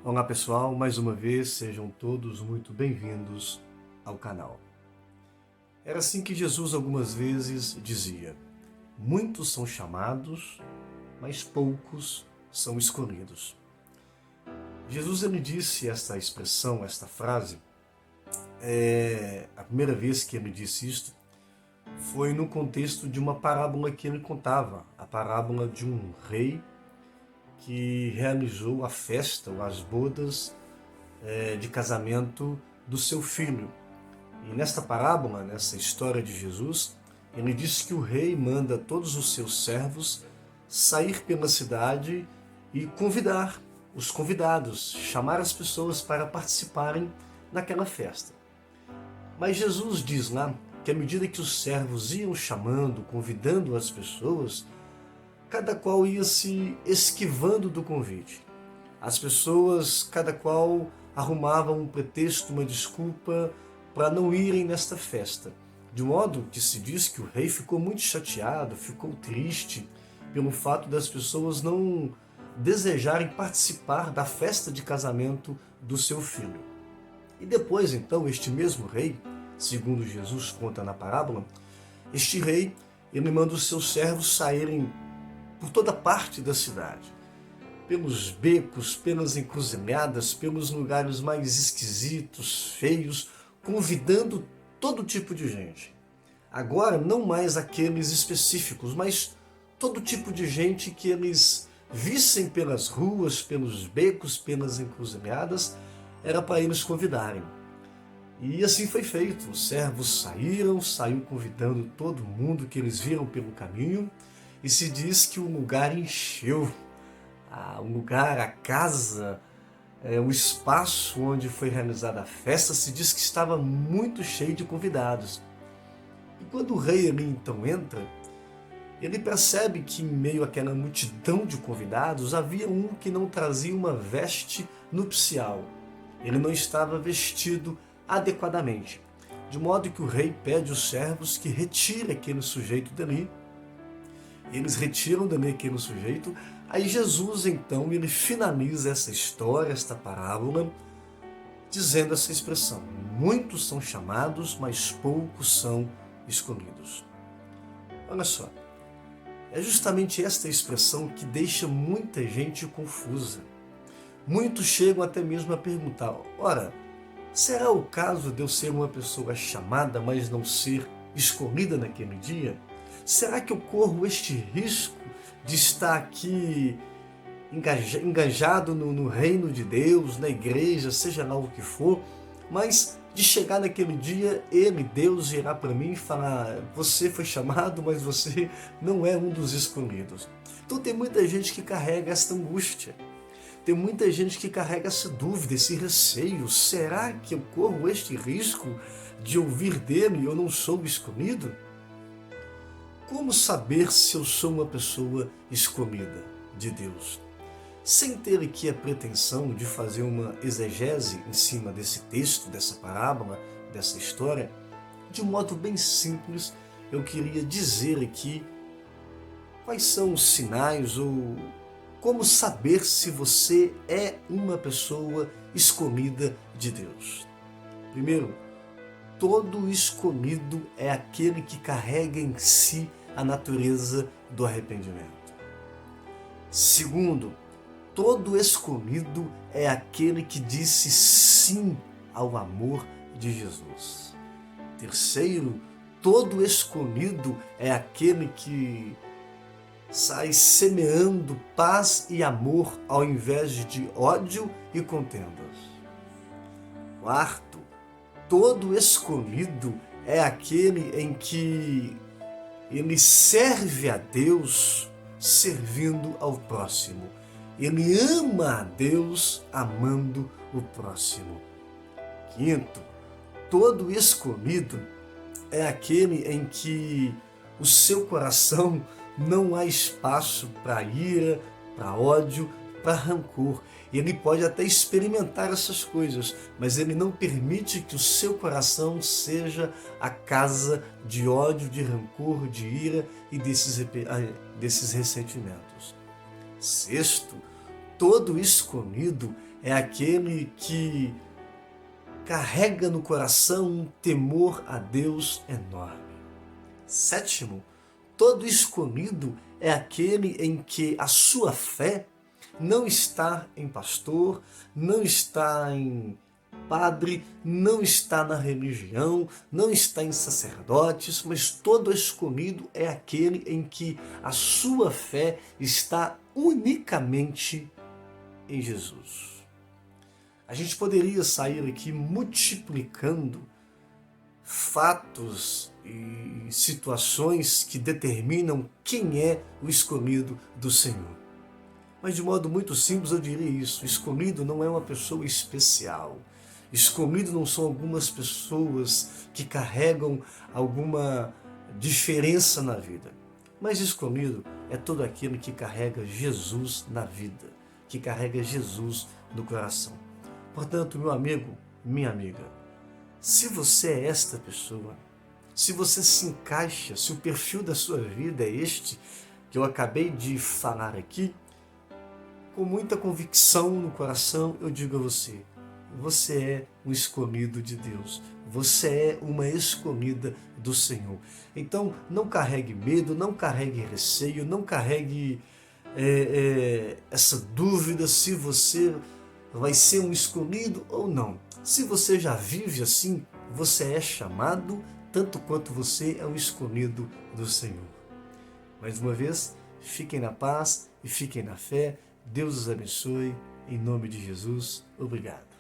Olá pessoal, mais uma vez sejam todos muito bem-vindos ao canal. Era assim que Jesus algumas vezes dizia: muitos são chamados, mas poucos são escolhidos. Jesus ele disse esta expressão, esta frase, a primeira vez que ele disse isto foi no contexto de uma parábola que ele contava, a parábola de um rei que realizou a festa, ou as bodas de casamento do seu filho. E nesta parábola, nessa história de Jesus, ele diz que o rei manda todos os seus servos sair pela cidade e convidar os convidados, chamar as pessoas para participarem daquela festa. Mas Jesus diz lá que à medida que os servos iam chamando, convidando as pessoas, cada qual ia se esquivando do convite. As pessoas, cada qual arrumava um pretexto, uma desculpa para não irem nesta festa. De modo que se diz que o rei ficou muito chateado, ficou triste pelo fato das pessoas não desejarem participar da festa de casamento do seu filho. E depois, então, este mesmo rei, segundo Jesus conta na parábola, este rei, ele manda os seus servos saírem por toda parte da cidade, pelos becos, pelas encruzilhadas, pelos lugares mais esquisitos, feios, convidando todo tipo de gente. Agora, não mais aqueles específicos, mas todo tipo de gente que eles vissem pelas ruas, pelos becos, pelas encruzilhadas, era para eles convidarem. E assim foi feito. Os servos saiu convidando todo mundo que eles viram pelo caminho, e se diz que o lugar encheu. O lugar, a casa, o espaço onde foi realizada a festa, se diz que estava muito cheio de convidados. E quando o rei ali então entra, ele percebe que em meio àquela multidão de convidados havia um que não trazia uma veste nupcial. Ele não estava vestido adequadamente. De modo que o rei pede aos servos que retirem aquele sujeito dali. Eles retiram dali aquele sujeito. Aí Jesus, então, ele finaliza essa história, esta parábola, dizendo essa expressão: muitos são chamados, mas poucos são escolhidos. Olha só, é justamente esta expressão que deixa muita gente confusa. Muitos chegam até mesmo a perguntar: ora, será o caso de eu ser uma pessoa chamada, mas não ser escolhida naquele dia? Será que eu corro este risco de estar aqui engajado no reino de Deus, na igreja, seja lá o que for, mas de chegar naquele dia, Deus, irá para mim e falar: você foi chamado, mas você não é um dos escolhidos. Então tem muita gente que carrega esta angústia. Tem muita gente que carrega essa dúvida, esse receio. Será que eu corro este risco de ouvir dele e eu não sou escolhido? Como saber se eu sou uma pessoa escolhida de Deus? Sem ter aqui a pretensão de fazer uma exegese em cima desse texto, dessa parábola, dessa história, de um modo bem simples, eu queria dizer aqui quais são os sinais ou como saber se você é uma pessoa escolhida de Deus. Primeiro, todo escolhido é aquele que carrega em si a natureza do arrependimento. Segundo, todo escolhido é aquele que disse sim ao amor de Jesus. Terceiro, todo escolhido é aquele que sai semeando paz e amor ao invés de ódio e contendas. Quarto, todo escolhido é aquele em que ele serve a Deus servindo ao próximo. Ele ama a Deus amando o próximo. Quinto, todo escolhido é aquele em que o seu coração não há espaço para ira, para ódio, para rancor. Ele pode até experimentar essas coisas, mas ele não permite que o seu coração seja a casa de ódio, de rancor, de ira e desses ressentimentos. Sexto, Todo escolhido é aquele que carrega no coração um temor a Deus enorme. Sétimo, todo escolhido é aquele em que a sua fé não está em pastor, não está em padre, não está na religião, não está em sacerdotes, mas todo escolhido é aquele em que a sua fé está unicamente em Jesus. A gente poderia sair aqui multiplicando fatos e situações que determinam quem é o escolhido do Senhor. Mas de modo muito simples eu diria isso: escolhido não é uma pessoa especial. Escolhido não são algumas pessoas que carregam alguma diferença na vida. Mas escolhido é todo aquele que carrega Jesus na vida, que carrega Jesus no coração. Portanto, meu amigo, minha amiga, se você é esta pessoa, se você se encaixa, se o perfil da sua vida é este que eu acabei de falar aqui, com muita convicção no coração, eu digo a você: você é um escolhido de Deus, você é uma escolhida do Senhor. Então, não carregue medo, não carregue receio, não carregue essa dúvida se você vai ser um escolhido ou não. Se você já vive assim, você é chamado tanto quanto você é um escolhido do Senhor. Mais uma vez, fiquem na paz e fiquem na fé. Deus os abençoe. Em nome de Jesus, obrigado.